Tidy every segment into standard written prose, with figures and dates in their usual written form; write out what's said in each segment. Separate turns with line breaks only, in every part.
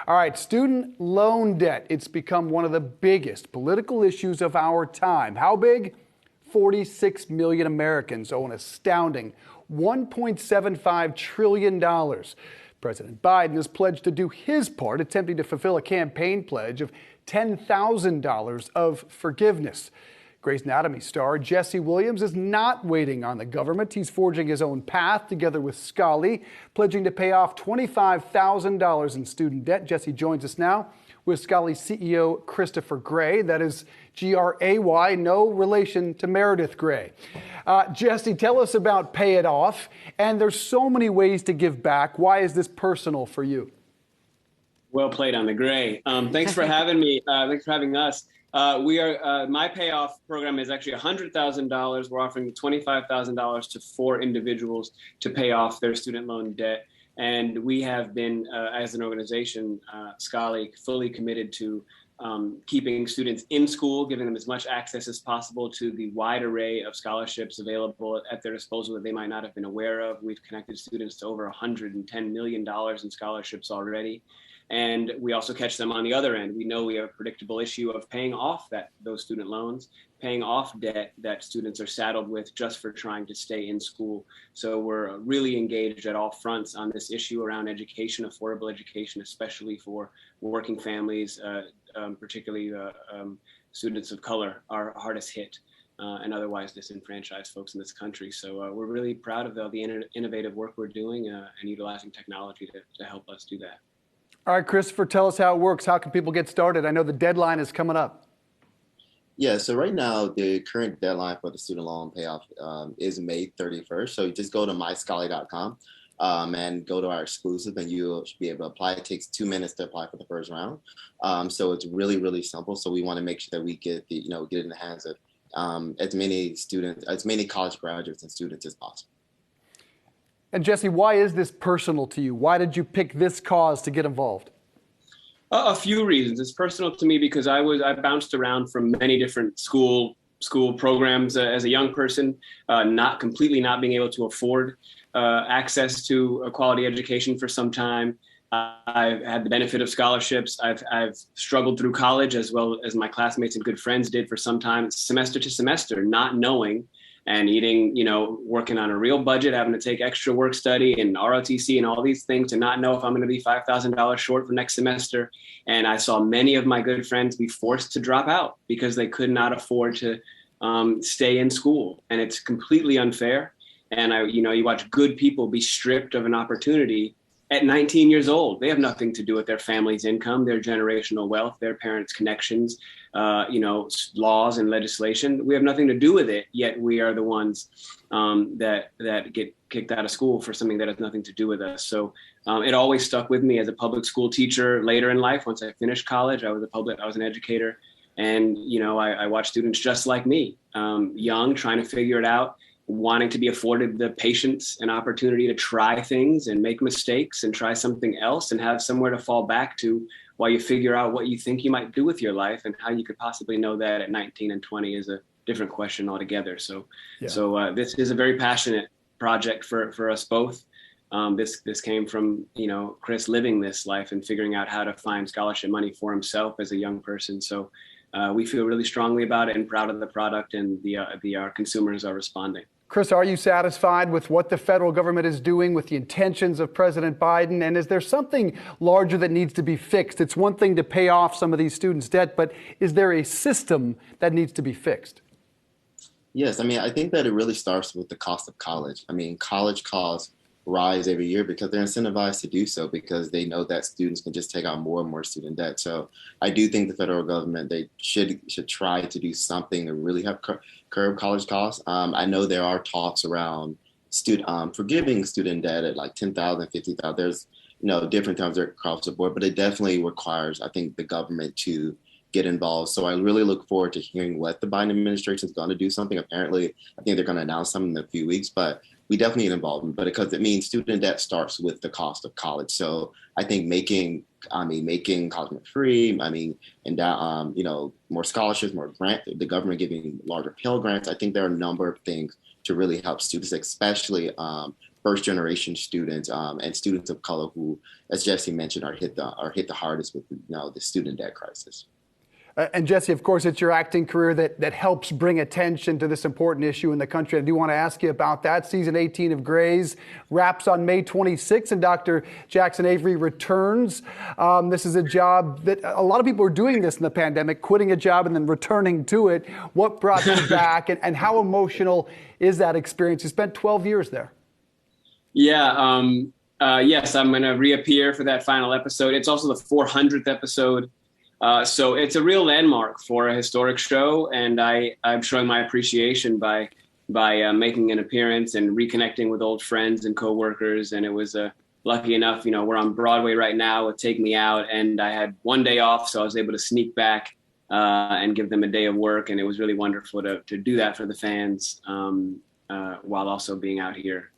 All right, student loan debt. It's become one of the biggest political issues of our time. How big? 46 million Americans owe an astounding $1.75 trillion. President Biden has pledged to do his part, attempting to fulfill a campaign pledge of $10,000 of forgiveness. Grey's Anatomy star Jesse Williams is not waiting on the government. He's forging his own path together with Scholly, pledging to pay off $25,000 in student debt. Jesse joins us now with Scholly's CEO, Christopher Gray. That is Gray, no relation to Meredith Grey. Jesse, tell us about Pay It Off. And there's so many ways to give back. Why is this personal for you?
Well played on the Gray. Thanks for having me. Thanks for having us. My payoff program is actually $100,000. We're offering $25,000 to 4 individuals to pay off their student loan debt. And we have been, as an organization, Scholly, fully committed to keeping students in school, giving them as much access as possible to the wide array of scholarships available at their disposal that they might not have been aware of. We've connected students to over $110 million in scholarships already. And we also catch them on the other end. We know we have a predictable issue of paying off those student loans, paying off debt that students are saddled with just for trying to stay in school. So we're really engaged at all fronts on this issue around education, affordable education, especially for working families, particularly students of color are hardest hit and otherwise disenfranchised folks in this country. So we're really proud of the innovative work we're doing and utilizing technology to help us do that.
All right, Christopher, tell us how it works. How can people get started? I know the deadline is coming up.
Yeah, so right now, the current deadline for the student loan payoff is May 31st. So you just go to myscholly.com and go to our exclusive and you should be able to apply. It takes 2 minutes to apply for the first round. So it's really, really simple. So we want to make sure that we get it in the hands of as many college graduates and students as possible.
And Jesse, why is this personal to you? Why did you pick this cause to get involved?
A few reasons. It's personal to me because I bounced around from many different school programs as a young person, not being able to afford access to a quality education for some time. I've had the benefit of scholarships. I've struggled through college as well as my classmates and good friends did for some time, semester to semester, not knowing and eating, working on a real budget, having to take extra work study and ROTC and all these things to not know if I'm going to be $5,000 short for next semester. And I saw many of my good friends be forced to drop out because they could not afford to stay in school. And it's completely unfair. And you watch good people be stripped of an opportunity at 19 years old. They have nothing to do with their family's income, their generational wealth, their parents' connections, laws and legislation. We have nothing to do with it, yet we are the ones that get kicked out of school for something that has nothing to do with us. So it always stuck with me as a public school teacher later in life. Once I finished college, I was an educator. And, I watched students just like me, young, trying to figure it out, wanting to be afforded the patience and opportunity to try things and make mistakes and try something else and have somewhere to fall back to while you figure out what you think you might do with your life. And how you could possibly know that at 19 and 20 is a different question altogether. So this is a very passionate project for us both. This came from, Chris living this life and figuring out how to find scholarship money for himself as a young person. So we feel really strongly about it and proud of the product, and our consumers are responding.
Chris, are you satisfied with what the federal government is doing, with the intentions of President Biden? And is there something larger that needs to be fixed? It's one thing to pay off some of these students' debt, but is there a system that needs to be fixed?
Yes, I think that it really starts with the cost of college. College costs rise every year because they're incentivized to do so because they know that students can just take on more and more student debt. So I do think the federal government, they should try to do something to really help curb college costs. I know there are talks around forgiving student debt at like $10,000, $50,000. There's different times across the board, but it definitely requires, I think, the government to get involved. So I really look forward to hearing what the Biden administration is going to do something. Apparently, I think they're going to announce something in a few weeks, but we definitely need involvement, but because it means student debt starts with the cost of college. So I think making college free, more scholarships, more grant, the government giving larger Pell Grants. I think there are a number of things to really help students, especially first generation students and students of color who, as Jesse mentioned, are hit the hardest with the student debt crisis.
And Jesse, of course, it's your acting career that helps bring attention to this important issue in the country. I do want to ask you about that. Season 18 of Grey's wraps on May 26th, and Dr. Jackson Avery returns. This is a job that a lot of people are doing this in the pandemic, quitting a job and then returning to it. What brought you back, and how emotional is that experience? You spent 12 years there.
Yeah. Yes, I'm going to reappear for that final episode. It's also the 400th episode. So it's a real landmark for a historic show, and I'm showing my appreciation by making an appearance and reconnecting with old friends and coworkers. And it was lucky enough, we're on Broadway right now with Take Me Out, and I had one day off, so I was able to sneak back and give them a day of work, and it was really wonderful to do that for the fans while also being out here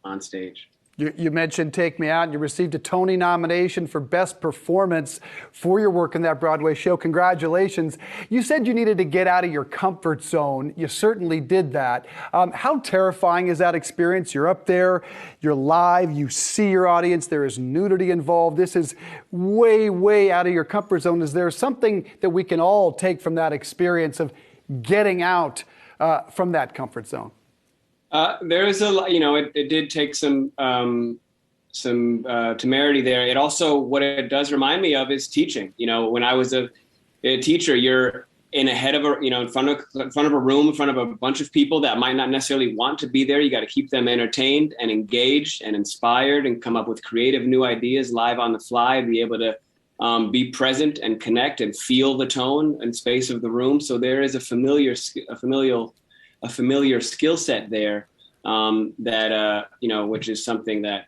on stage.
You mentioned Take Me Out, and you received a Tony nomination for Best Performance for your work in that Broadway show. Congratulations. You said you needed to get out of your comfort zone. You certainly did that. How terrifying is that experience? You're up there, you're live, you see your audience, there is nudity involved. This is way, way out of your comfort zone. Is there something that we can all take from that experience of getting out from that comfort zone?
There is it did take some temerity there. It also, what it does remind me of is teaching. When I was a teacher, you're in front of a room, in front of a bunch of people that might not necessarily want to be there. You got to keep them entertained and engaged and inspired and come up with creative new ideas live on the fly, be able to be present and connect and feel the tone and space of the room. So there is a familiar skill set there that which is something that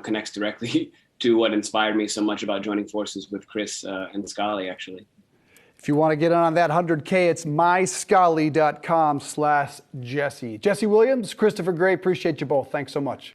connects directly to what inspired me so much about joining forces with Chris and Scholly, actually.
If you want to get on that 100K, it's myscholly.com/Jesse. Jesse Williams, Christopher Gray, appreciate you both. Thanks so much.